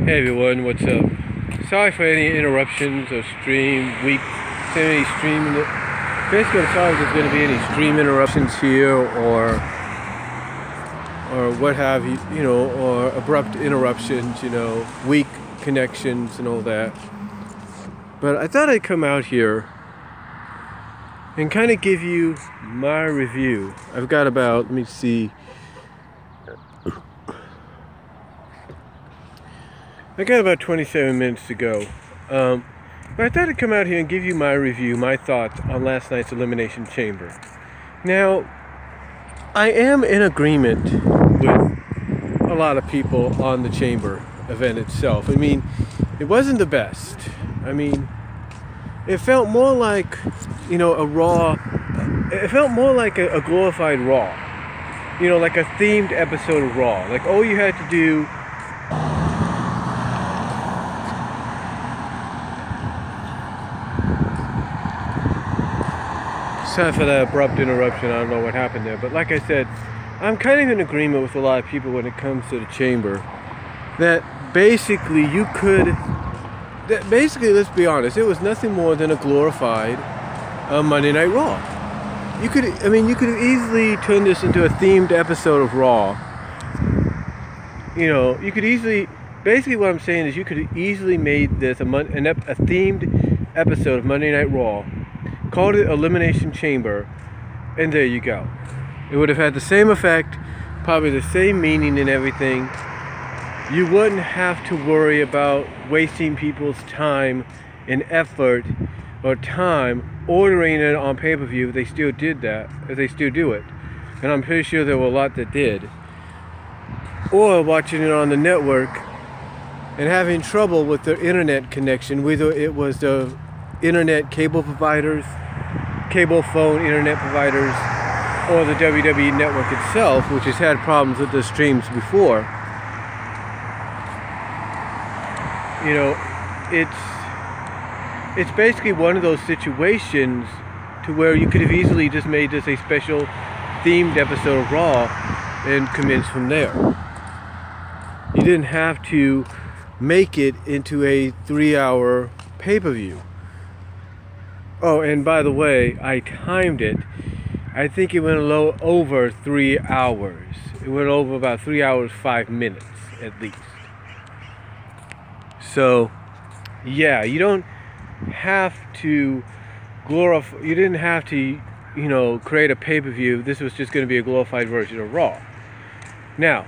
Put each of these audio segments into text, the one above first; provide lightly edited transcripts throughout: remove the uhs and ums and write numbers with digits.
Hey everyone, what's up? Sorry for any interruptions or basically I'm sorry if there's going to be any stream interruptions here or what have you, or abrupt interruptions, weak connections and all that. But I thought I'd come out here and kind of give you my review. I've got about, I got about 27 minutes to go. But I thought I'd come out here and give you my review, my thoughts on last night's Elimination Chamber. Now, I am in agreement with a lot of people on the Chamber event itself. It wasn't the best. It felt more like, a Raw. It felt more like a glorified Raw. Like a themed episode of Raw. Like all you had to do... Sorry for that abrupt interruption. I don't know what happened there. But like I said, I'm kind of in agreement with a lot of people when it comes to the Chamber. That basically, let's be honest, it was nothing more than a glorified Monday Night Raw. You could have easily turned this into a themed episode of Raw. You could easily, basically what I'm saying is you could have easily made this a themed episode of Monday Night Raw, called it Elimination Chamber, and there you go. It would have had the same effect, probably the same meaning and everything. You wouldn't have to worry about wasting people's time and effort or time ordering it on pay-per-view if they still did that, if they still do it. And I'm pretty sure there were a lot that did. Or watching it on the network and having trouble with their internet connection, whether it was the internet cable providers, cable phone internet providers, or the WWE network itself, which has had problems with the streams before. It's basically one of those situations to where you could have easily just made this a special themed episode of Raw and commence from there. You didn't have to make it into a 3-hour pay-per-view. Oh, and by the way, I timed it. I think it went a little over 3 hours. It went over about 3 hours, 5 minutes at least. So, yeah, you don't have to glorify. You didn't have to, create a pay-per-view. This was just going to be a glorified version of Raw. Now,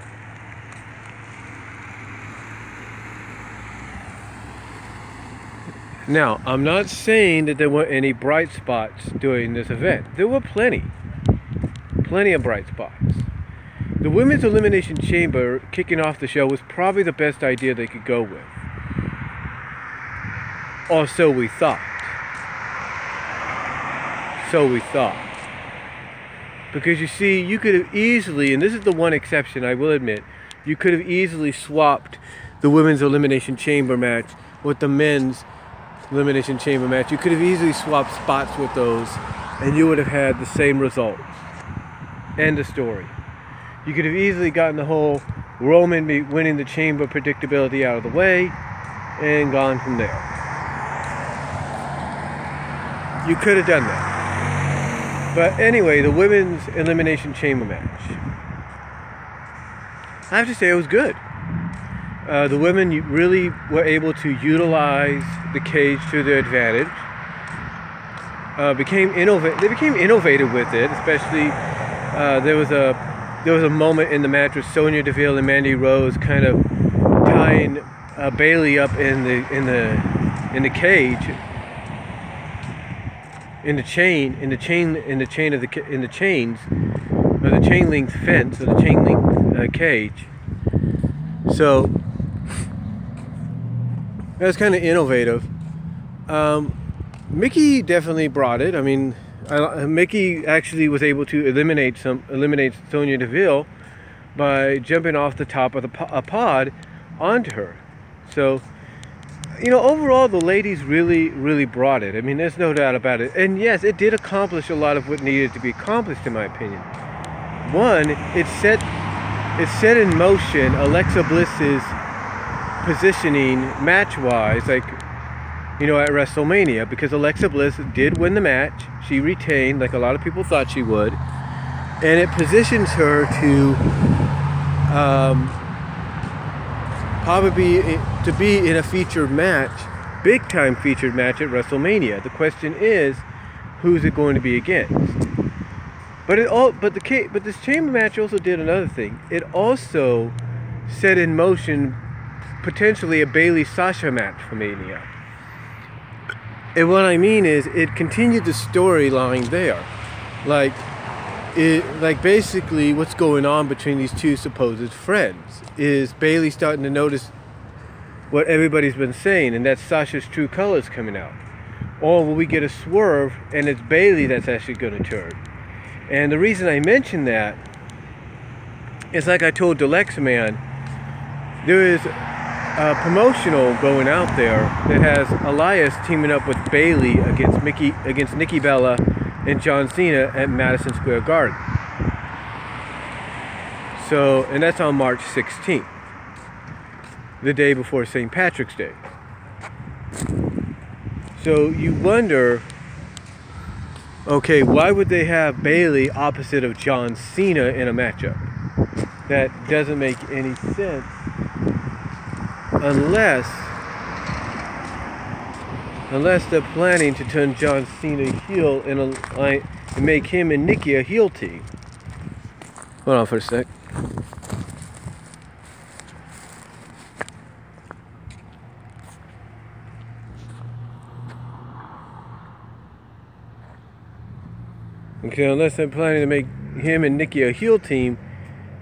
I'm not saying that there weren't any bright spots during this event. There were plenty of bright spots. The Women's Elimination Chamber kicking off the show was probably the best idea they could go with. Or so we thought. Because you see, you could have easily, and this is the one exception I will admit, you could have easily swapped the Women's Elimination Chamber match with the Men's Elimination Chamber match. You could have easily swapped spots with those and you would have had the same results. End of story. You could have easily gotten the whole Roman winning the Chamber predictability out of the way and gone from there. You could have done that. But anyway, the Women's Elimination Chamber match, I have to say it was good. The women really were able to utilize the cage to their advantage. They became innovative with it, especially there was a moment in the match with Sonya Deville and Mandy Rose kind of tying Bayley up in the cage, in the chains of the chain link fence, or the chain link cage. So that's kind of innovative. Mickey definitely brought it. Mickey actually was able to eliminate Sonya Deville by jumping off the top of a pod onto her. So, overall the ladies really, really brought it. There's no doubt about it. And yes, it did accomplish a lot of what needed to be accomplished, in my opinion. One, it set in motion Alexa Bliss's positioning match-wise, like, you know, at WrestleMania, because Alexa Bliss did win the match. She retained, like a lot of people thought she would, and it positions her to probably be in a featured match, big time featured match at WrestleMania. The question is, who's it going to be against? But this chamber match also did another thing. It also set in motion potentially a Bayley-Sasha match for Mania. And what I mean is, it continued the storyline there. Like basically what's going on between these two supposed friends is Bayley starting to notice what everybody's been saying, and that's Sasha's true colors coming out. Or will we get a swerve and it's Bayley that's actually going to turn? And the reason I mention that is, like I told Alexa Man, there is a promotional going out there that has Elias teaming up with Bayley against Nikki Bella and John Cena at Madison Square Garden. So, and that's on March 16th, the day before St. Patrick's Day. So you wonder, okay, why would they have Bayley opposite of John Cena in a matchup? That doesn't make any sense unless they're planning to turn John Cena heel and make him and Nikki a heel team. Hold on for a sec. Okay, unless they're planning to make him and Nikki a heel team,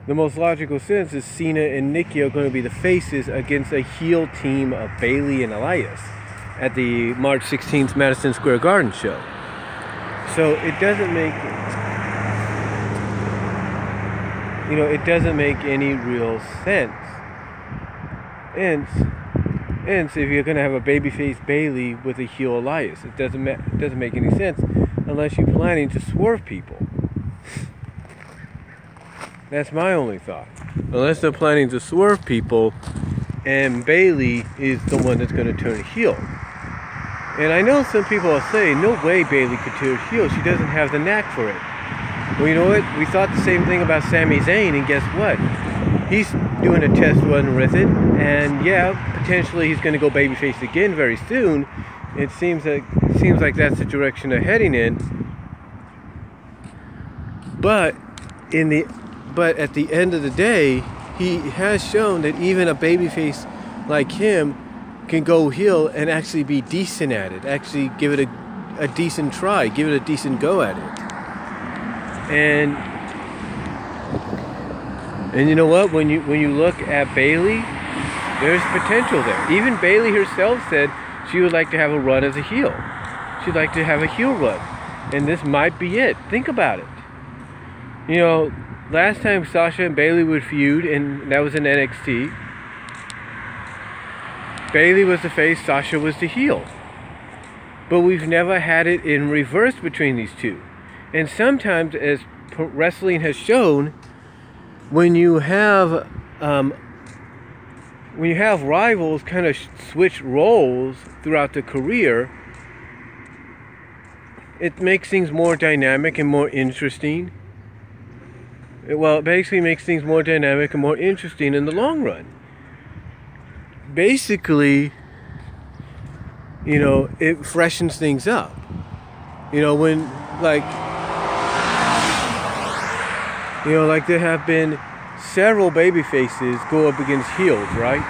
the most logical sense is Cena and Nikki are going to be the faces against a heel team of Bayley and Elias at the March 16th Madison Square Garden show. So it doesn't make any real sense. Hence, if you're going to have a babyface Bayley with a heel Elias, it doesn't make any sense unless you're planning to swerve people. That's my only thought. Unless they're planning to swerve people and Bayley is the one that's going to turn heel. And I know some people are saying, no way Bayley could turn heel. She doesn't have the knack for it. Well, you know what? We thought the same thing about Sami Zayn, and guess what? He's doing a test run with it, and yeah, potentially he's going to go babyface again very soon. It seems like that's the direction they're heading in. But at the end of the day, he has shown that even a babyface like him can go heel and actually be decent at it. Actually give it a decent try, give it a decent go at it. And you know what? When you look at Bayley, there's potential there. Even Bayley herself said she would like to have a run as a heel. She'd like to have a heel run. And this might be it. Think about it. You know, last time Sasha and Bayley would feud, and that was in NXT, Bayley was the face, Sasha was the heel. But we've never had it in reverse between these two. And sometimes, as wrestling has shown, when you have rivals kind of switch roles throughout the career, it makes things more dynamic and more interesting. Well, it basically makes things more dynamic and more interesting in the long run. Basically, you know, it freshens things up. You know, when, like there have been several baby faces go up against heels, right?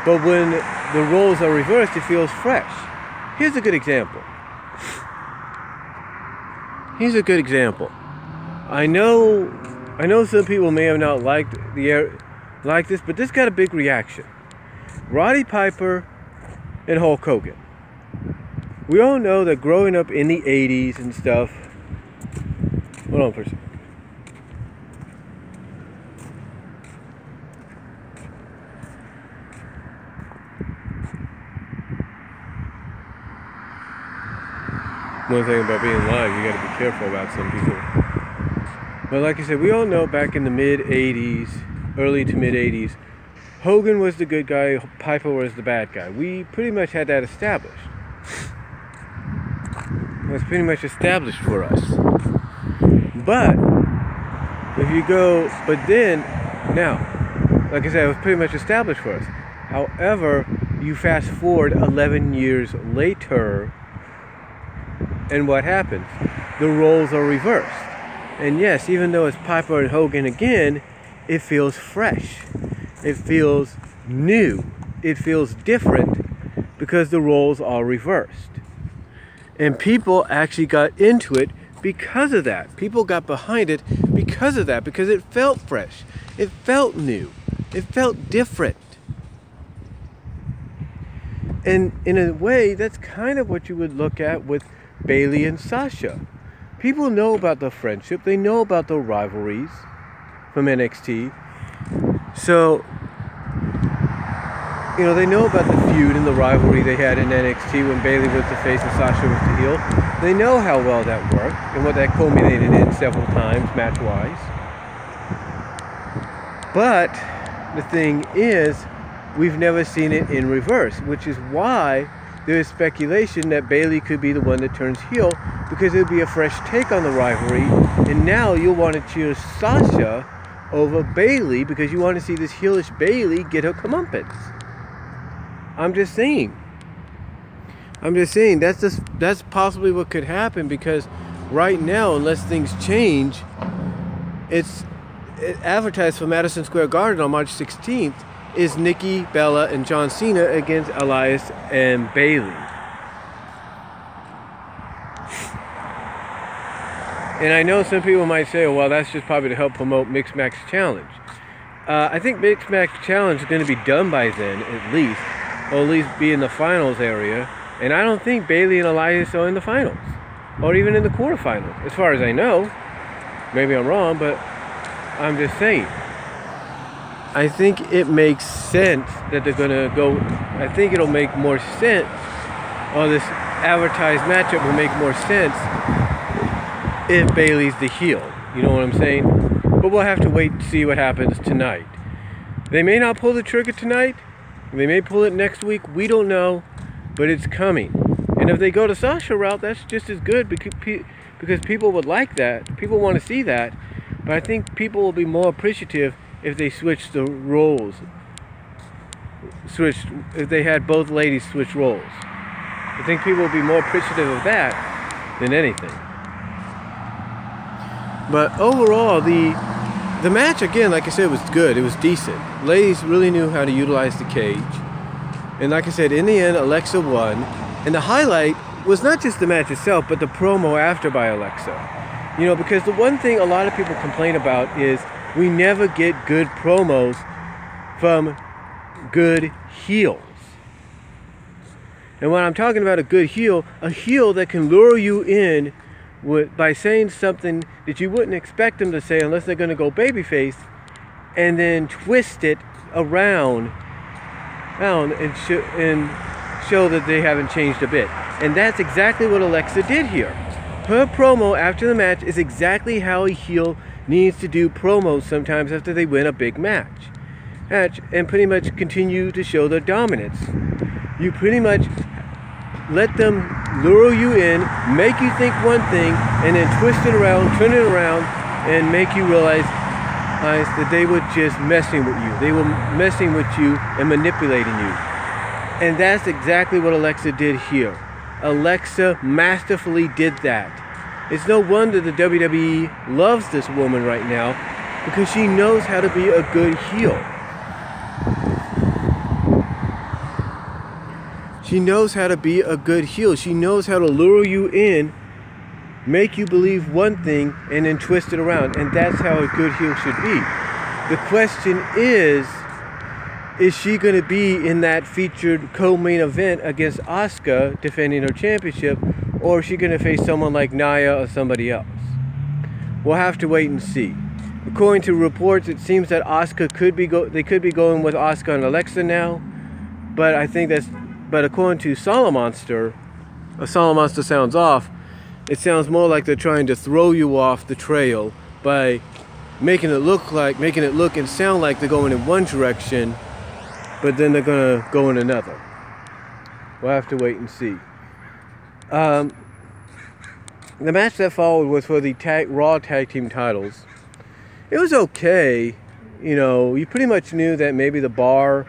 But when the roles are reversed, it feels fresh. Here's a good example. I know some people may have not liked this, but this got a big reaction. Roddy Piper and Hulk Hogan. We all know that growing up in the 80s and stuff. Hold on for a second. One thing about being live, you got to be careful about some people. But like I said, we all know back in the mid-80s, early to mid-80s, Hogan was the good guy, Piper was the bad guy. We pretty much had that established. It was pretty much established for us. But now, like I said, it was pretty much established for us. However, you fast forward 11 years later, and what happens? The roles are reversed. And yes, even though it's Piper and Hogan again, it feels fresh. It feels new. It feels different because the roles are reversed. And people actually got into it because of that. People got behind it because of that, because it felt fresh. It felt new. It felt different. And in a way, that's kind of what you would look at with Bayley and Sasha. People know about the friendship. They know about the rivalries from NXT. So, they know about the feud and the rivalry they had in NXT when Bayley was the face and Sasha was the heel. They know how well that worked and what that culminated in several times, match-wise. But the thing is, we've never seen it in reverse, which is why there is speculation that Bayley could be the one that turns heel, because it would be a fresh take on the rivalry, and now you'll want to cheer Sasha over Bayley because you want to see this heelish Bayley get her comeuppance. I'm just saying that's possibly what could happen, because right now, unless things change, it's advertised for Madison Square Garden on March 16th is Nikki Bella and John Cena against Elias and Bayley. And I know some people might say, well, that's just probably to help promote Mixed Match Challenge. I think Mixed Match Challenge is going to be done by then, at least, or at least be in the finals area. And I don't think Bayley and Elias are in the finals, or even in the quarterfinals, as far as I know. Maybe I'm wrong, but I'm just saying. I think it makes sense that they're going to go. I think it'll make more sense, or this advertised matchup will make more sense if Bayley's the heel. You know what I'm saying? But we'll have to wait and see what happens tonight. They may not pull the trigger tonight. They may pull it next week. We don't know, but it's coming. And if they go the Sasha route, that's just as good, because people would like that. People want to see that. But I think people will be more appreciative if they switched the roles. If they had both ladies switch roles. I think people will be more appreciative of that than anything. But overall, the match, again, like I said, was good. It was decent. Ladies really knew how to utilize the cage. And like I said, in the end, Alexa won. And the highlight was not just the match itself, but the promo after by Alexa. Because the one thing a lot of people complain about is we never get good promos from good heels. And when I'm talking about a heel that can lure you in by saying something that you wouldn't expect them to say unless they're going to go babyface, and then twist it around and show that they haven't changed a bit. And that's exactly what Alexa did here. Her promo after the match is exactly how a heel needs to do promos sometimes after they win a big match, and pretty much continue to show their dominance. You pretty much let them lure you in, make you think one thing, and then twist it around, turn it around, and make you realize that they were just messing with you. They were messing with you and manipulating you. And that's exactly what Alexa did here. Alexa masterfully did that. It's no wonder the WWE loves this woman right now, because she knows how to be a good heel. She knows how to be a good heel. She knows how to lure you in, make you believe one thing, and then twist it around. And that's how a good heel should be. The question is she going to be in that featured co-main event against Asuka defending her championship, or is she going to face someone like Nia or somebody else? We'll have to wait and see. According to reports, it seems that Asuka could be going with Asuka and Alexa now, but according to Solomonster sounds off. It sounds more like they're trying to throw you off the trail by making it look and sound like they're going in one direction, but then they're going to go in another. We'll have to wait and see. The match that followed was for the Raw Tag Team titles. It was okay. You know, you pretty much knew that maybe the Bar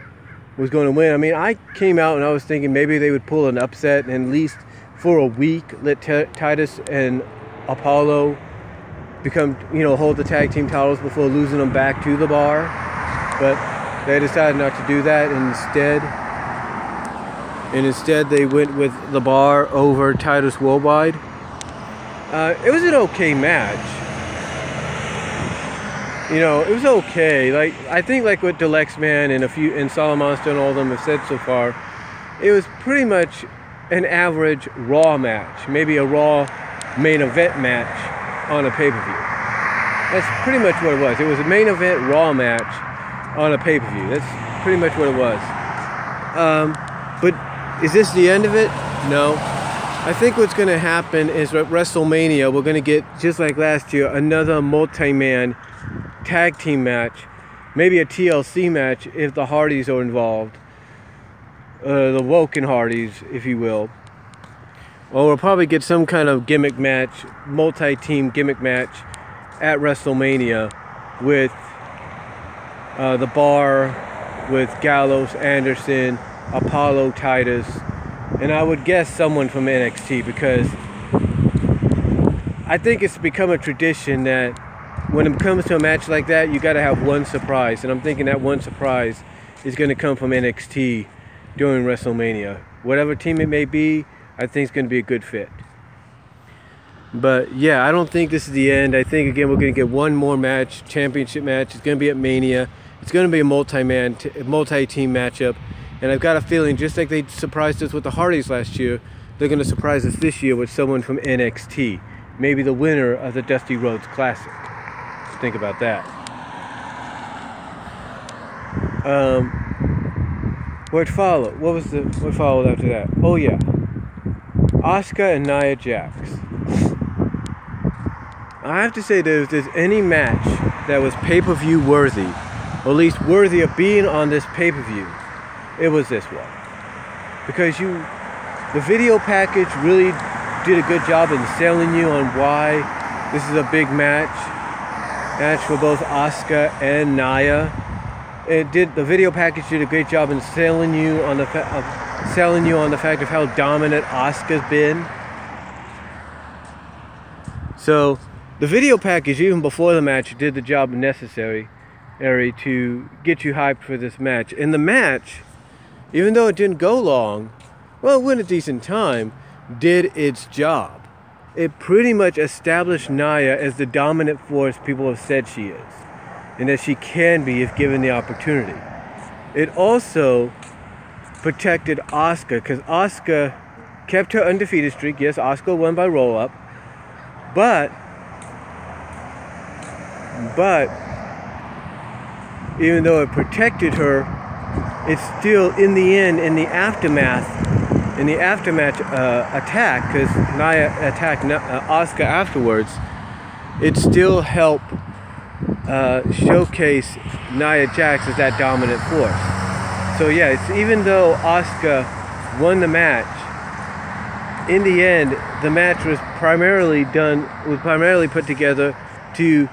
was going to win. I mean, I came out and I was thinking maybe they would pull an upset and at least for a week let Titus and Apollo hold the tag team titles before losing them back to the Bar. But they decided not to do that, and instead they went with the Bar over Titus Worldwide. It was an okay match. You know, it was okay. Like, I think like what Deluxe Man and Solid Monster and all of them have said so far, it was pretty much an average Raw match. Maybe a Raw main event match on a pay-per-view. That's pretty much what it was. It was a main event Raw match on a pay-per-view. That's pretty much what it was. But is this the end of it? No. I think what's going to happen is at WrestleMania, we're going to get, just like last year, another multi-man tag team match. Maybe a TLC match if the Hardys are involved. The Woken Hardys, if you will. Or we'll probably get some kind of gimmick match, multi-team gimmick match at WrestleMania with the Bar, with Gallows, Anderson, Apollo, Titus, and I would guess someone from NXT, because I think it's become a tradition that when it comes to a match like that, you got to have one surprise, and I'm thinking that one surprise is going to come from NXT during WrestleMania. Whatever team it may be, I think it's going to be a good fit. But yeah, I don't think this is the end. I think, again, we're going to get one more match, championship match. It's going to be at Mania. It's going to be a multi-team matchup. And I've got a feeling, just like they surprised us with the Hardys last year, they're going to surprise us this year with someone from NXT. Maybe the winner of the Dusty Rhodes Classic. Think about that. What followed? What followed after that? Oh yeah, Asuka and Nia Jax. I have to say that if there's any match that was pay-per-view worthy, or at least worthy of being on this pay-per-view, it was this one. Because the video package really did a good job in selling you on why this is a big match for both Asuka and Nia. The video package did a great job in selling you on the fact of how dominant Asuka's been. So the video package, even before the match, did the job necessary to get you hyped for this match. And the match, even though it didn't go long, well, it went a decent time, did its job. It pretty much established Nia as the dominant force people have said she is, and that she can be if given the opportunity. It also protected Asuka, because Asuka kept her undefeated streak. Yes, Asuka won by roll-up, but even though it protected her, it's still, in the end, in the aftermath attack, because Nia attacked Asuka afterwards, it still helped showcase Nia Jax as that dominant force. So yeah, even though Asuka won the match, in the end, the match was primarily put together to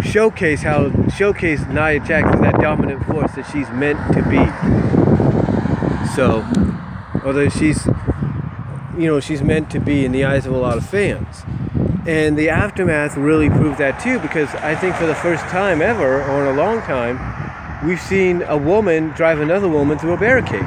showcase Nia Jax as that dominant force that she's meant to be. So, although she's meant to be in the eyes of a lot of fans. And the aftermath really proved that too, because I think for the first time ever, or in a long time, we've seen a woman drive another woman through a barricade.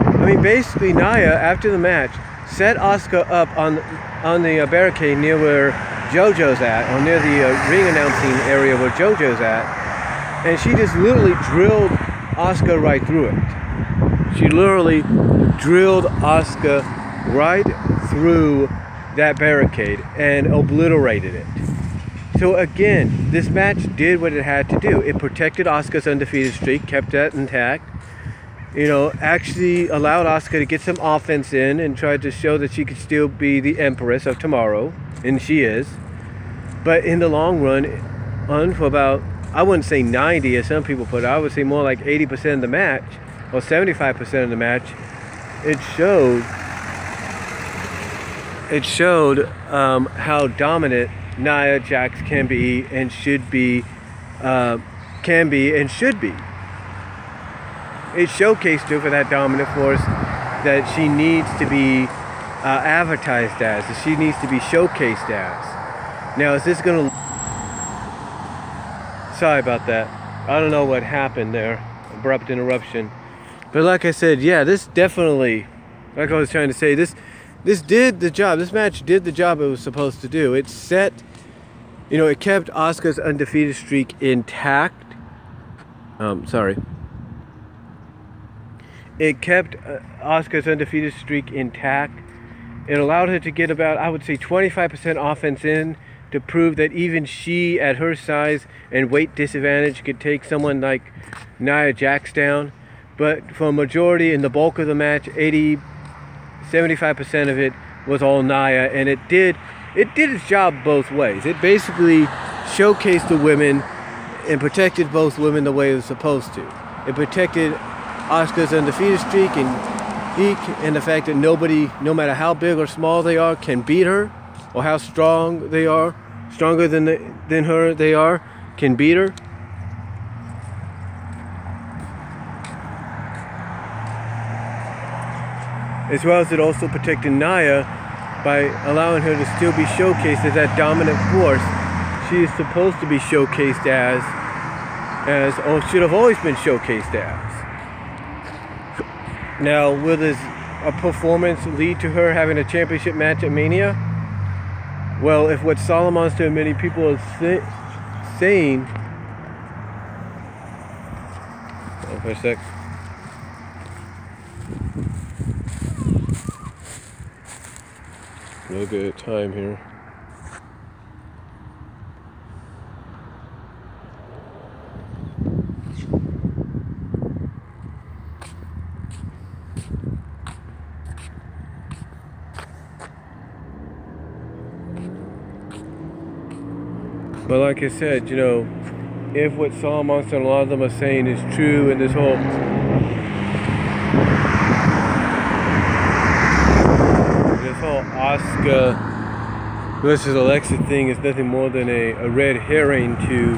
I mean, basically, Nia, after the match, set Asuka up on the barricade near where JoJo's at, or near the ring announcing area where JoJo's at, and she just literally drilled Asuka right through it. She literally drilled Asuka right through that barricade and obliterated it. So again, this match did what it had to do. It protected Asuka's undefeated streak, kept that intact. Actually allowed Asuka to get some offense in and tried to show that she could still be the Empress of Tomorrow, and she is. But in the long run, for about I wouldn't say 90 as some people put it. I would say more like 80% of the match, or 75% of the match. It showed how dominant Nia Jax can be and should be. It showcased her for that dominant force that she needs to be advertised as, that she needs to be showcased as. Now, is this going to... Sorry about that. I don't know what happened there. Abrupt interruption. But like I said, yeah, this definitely, like I was trying to say, this did the job. This match did the job it was supposed to do. It set, it kept Asuka's undefeated streak intact. It kept Asuka's undefeated streak intact. It allowed her to get about, I would say, 25% offense in to prove that even she, at her size and weight disadvantage, could take someone like Nia Jax down. But for a majority in the bulk of the match, 75% of it was all Nia, and it did its job both ways. It basically showcased the women and protected both women the way it was supposed to. It protected Asuka's undefeated streak and the fact that nobody, no matter how big or small they are, can beat her, or how strong they are, stronger than her they are, can beat her. As well as it also protected Nia by allowing her to still be showcased as that dominant force she is supposed to be showcased as or should have always been showcased as. Now, will this a performance lead to her having a championship match at Mania? Well, if what Solomonster and many people are saying... Hold on for a sec. No good time here. But like I said, if what Solomonster and a lot of them are saying is true, and this whole Asuka versus Alexa thing is nothing more than a red herring to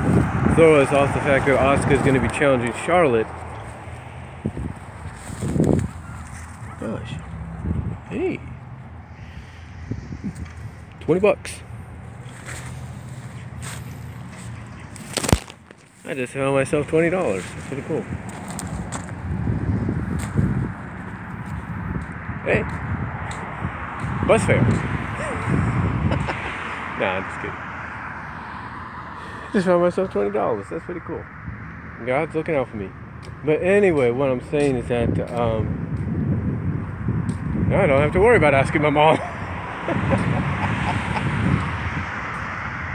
throw us off the fact that Asuka is going to be challenging Charlotte. Gosh. Hey. $20. I just found myself $20. That's pretty cool. Hey. Bus fare. Nah, I'm just kidding. Just found myself $20. That's pretty cool. God's looking out for me. But anyway, what I'm saying is that I don't have to worry about asking my mom.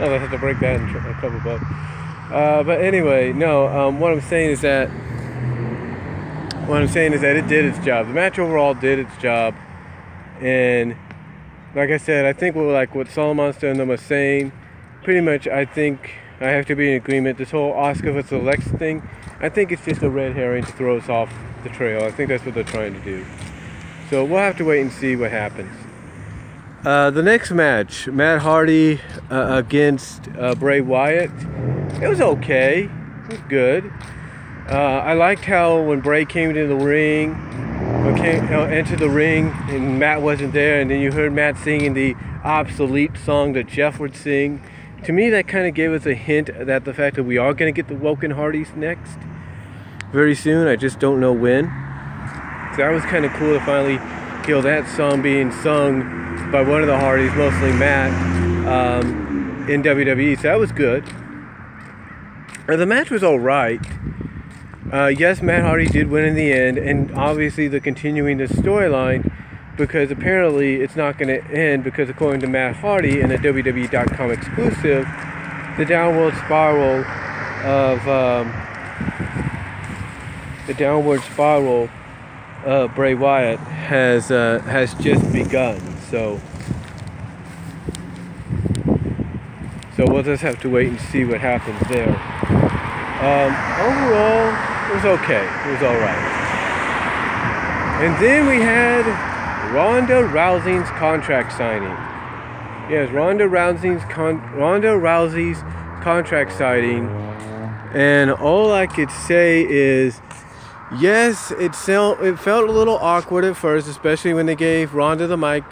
I have to break that in a couple bucks. But anyway, no. What I'm saying is that it did its job. The match overall did its job, and like I said, I think what Solomonster and them are saying, pretty much, I think I have to be in agreement. This whole Asuka versus Alexa thing, I think it's just a red herring to throw us off the trail. I think that's what they're trying to do. So we'll have to wait and see what happens. The next match, Matt Hardy against Bray Wyatt. It was okay. It was good. I liked how when Bray came into the ring, entered the ring, and Matt wasn't there, and then you heard Matt singing the obsolete song that Jeff would sing. To me, that kind of gave us a hint that the fact that we are going to get the Woken Hardys next very soon. I just don't know when. So that was kind of cool to finally hear that song being sung by one of the Hardys, mostly Matt, in WWE. So that was good. The match was all right. Yes, Matt Hardy did win in the end, and obviously they're continuing the storyline because apparently it's not going to end because according to Matt Hardy in a WWE.com exclusive, the downward spiral of Bray Wyatt has just begun. So we'll just have to wait and see what happens there. Overall, it was okay. It was all right. And then we had Ronda Rousey's contract signing. Yes, Ronda Rousey's contract signing. And all I could say is, yes, it felt a little awkward at first, especially when they gave Ronda the mic.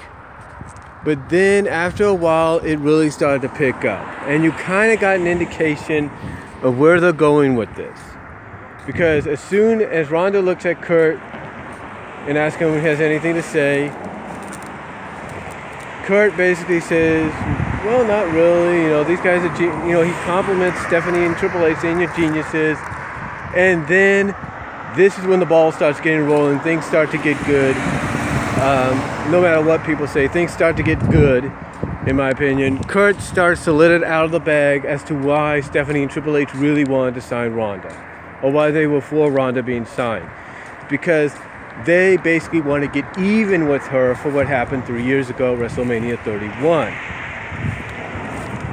But then after a while, it really started to pick up. And you kind of got an indication of where they're going with this. Because as soon as Ronda looks at Kurt and asks him if he has anything to say, Kurt basically says, well, not really. These guys are, he compliments Stephanie and Triple H saying you're geniuses. And then this is when the ball starts getting rolling. Things start to get good. No matter what people say, things start to get good, in my opinion. Kurt starts to let it out of the bag as to why Stephanie and Triple H really wanted to sign Ronda, or why they were for Ronda being signed. Because they basically want to get even with her for what happened 3 years ago, WrestleMania 31.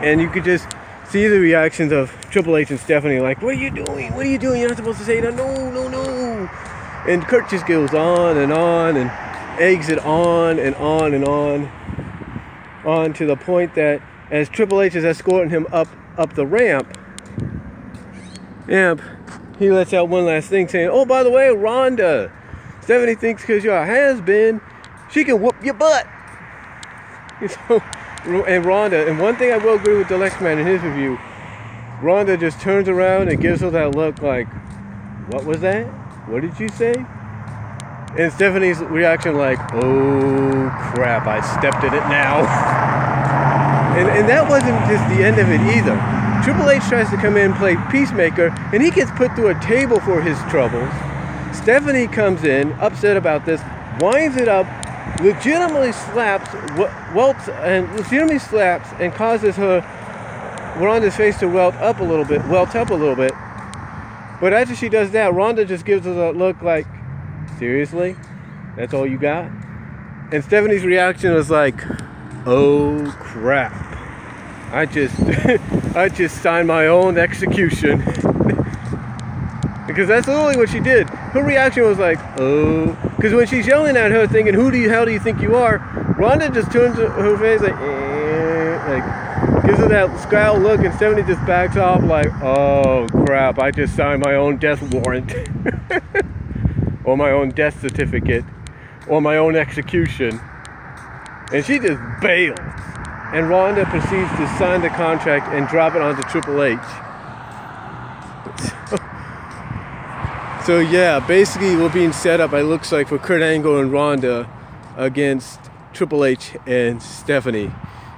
And you could just see the reactions of Triple H and Stephanie, like, what are you doing? What are you doing? You're not supposed to say that. No. And Kurt just goes on and eggs it on and on to the point that as Triple H is escorting him up the ramp, he lets out one last thing saying, oh, by the way, Ronda, Stephanie thinks because you're a has-been, she can whoop your butt. And Ronda, and one thing I will agree with the Lex Man in his review, Ronda just turns around and gives her that look like, what was that? What did you say? And Stephanie's reaction like, oh crap, I stepped in it now. and that wasn't just the end of it either. Triple H tries to come in and play peacemaker, and he gets put through a table for his troubles. Stephanie comes in, upset about this, winds it up, legitimately slaps and causes Ronda's face to welt up a little bit. But after she does that, Ronda just gives her that look like, seriously? That's all you got? And Stephanie's reaction was like, oh crap. I just signed my own execution. Because that's literally what she did. Her reaction was like, oh. Because when she's yelling at her thinking, who the hell do you think you are? Ronda just turns her face like, gives her that scowl look, and Stephanie just backs off like, oh crap, I just signed my own death warrant. Or my own death certificate. Or my own execution. And she just bails. And Ronda proceeds to sign the contract and drop it onto Triple H. So yeah, basically we're being set up, it looks like, for Kurt Angle and Ronda against Triple H and Stephanie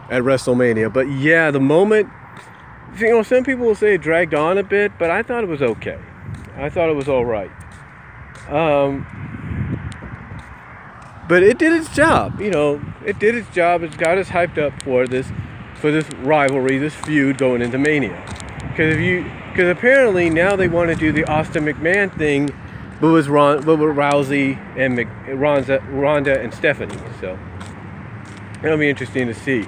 at WrestleMania. But yeah, the moment, some people will say it dragged on a bit, but I thought it was okay. I thought it was all right. But it did its job. It did its job. It got us hyped up for this rivalry, this feud going into Mania. Because apparently now they want to do the Austin McMahon thing, but with Rousey and Ronda and Stephanie. So it'll be interesting to see.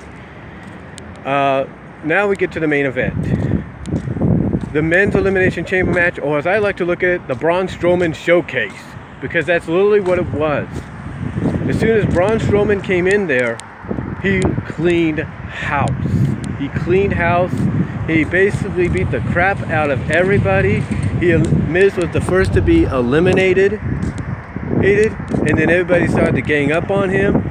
Now we get to the main event, the men's elimination chamber match, or as I like to look at it, the Braun Strowman showcase, because that's literally what it was. As soon as Braun Strowman came in there, he cleaned house. He basically beat the crap out of everybody. Miz was the first to be eliminated. And then everybody started to gang up on him.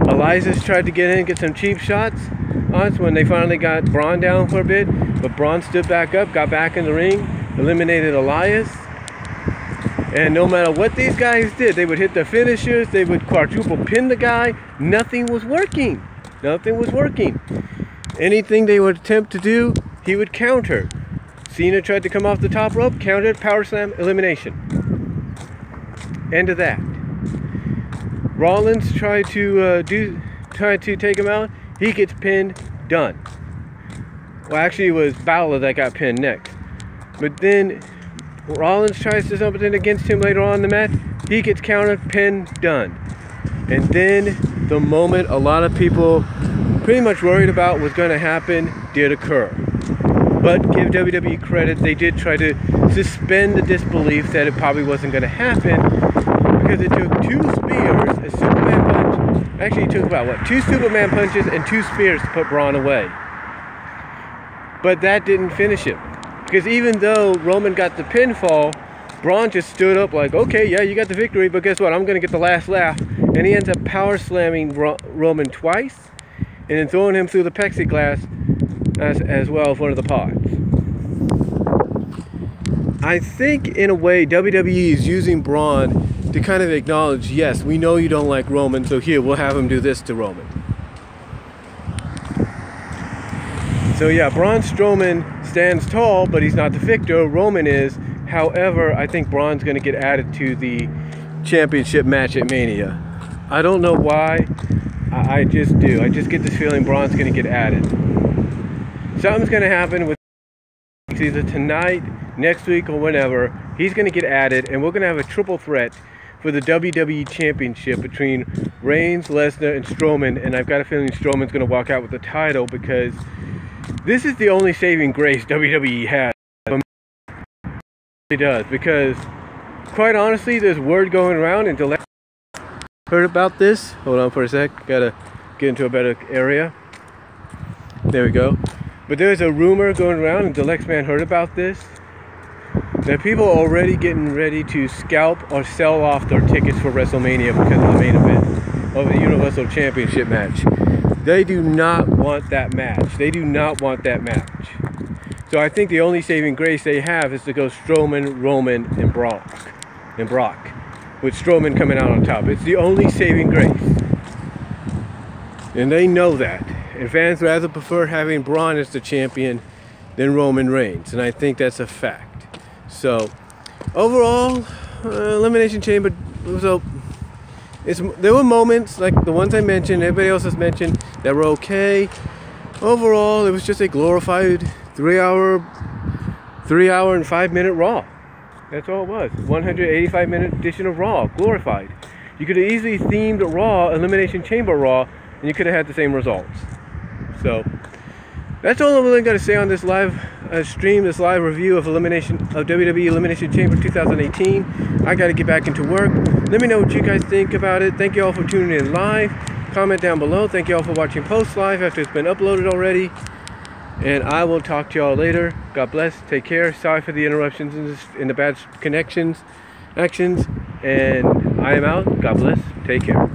Elias tried to get in and get some cheap shots on us when they finally got Braun down for a bit. But Braun stood back up, got back in the ring, eliminated Elias. And no matter what these guys did, they would hit their finishers, they would quadruple pin the guy. Nothing was working. Anything they would attempt to do, he would counter. Cena tried to come off the top rope, countered, power slam, elimination. End of that. Rollins tried to take him out. He gets pinned. Done. Well, actually, it was Balor that got pinned next. But then Rollins tries to something against him later on in the match. He gets countered, pinned, done. And then the moment a lot of people pretty much worried about was going to happen did occur. But give WWE credit, they did try to suspend the disbelief that it probably wasn't going to happen, because it took 2 spears, a Superman punch. Actually, it took about 2 Superman punches and 2 spears to put Braun away. But that didn't finish him, because even though Roman got the pinfall, Braun just stood up like, okay, yeah, you got the victory, but guess what? I'm going to get the last laugh. And he ends up power slamming Roman twice, and then throwing him through the plexiglass as well as one of the pods. I think, in a way, WWE is using Braun to kind of acknowledge, yes, we know you don't like Roman, so here, we'll have him do this to Roman. So yeah, Braun Strowman stands tall, but he's not the victor. Roman is. However, I think Braun's going to get added to the championship match at Mania. I don't know why. I just do. I just get this feeling Braun's going to get added. Something's going to happen with either tonight, next week, or whenever. He's going to get added, and we're going to have a triple threat for the WWE Championship between Reigns, Lesnar, and Strowman. And I've got a feeling Strowman's going to walk out with the title, because this is the only saving grace WWE has. It does, because quite honestly, there's word going around, and Deluxe heard about this. Hold on for a sec, gotta get into a better area. There we go. But there's a rumor going around, and Deluxe Man heard about this, that people are already getting ready to scalp or sell off their tickets for WrestleMania because of the main event of the Universal Championship match. They do not want that match. They do not want that match. So I think the only saving grace they have is to go Strowman, Roman, and Brock, with Strowman coming out on top. It's the only saving grace, and they know that. And fans rather prefer having Braun as the champion than Roman Reigns, and I think that's a fact. So overall, Elimination Chamber there were moments like the ones I mentioned, everybody else has mentioned, that were okay. Overall, it was just a glorified 3 hour and 5 minute Raw. That's all it was. 185 minute edition of Raw, glorified. You could have easily themed Raw Elimination Chamber Raw, and you could have had the same results. So that's all I'm really going to say on this live stream, this live review of WWE Elimination Chamber 2018. I got to get back into work. Let me know what you guys think about it. Thank you all for tuning in live. Comment down below. Thank you all for watching post live after it's been uploaded already. And I will talk to y'all later. God bless. Take care. Sorry for the interruptions and the bad actions. And I am out. God bless. Take care.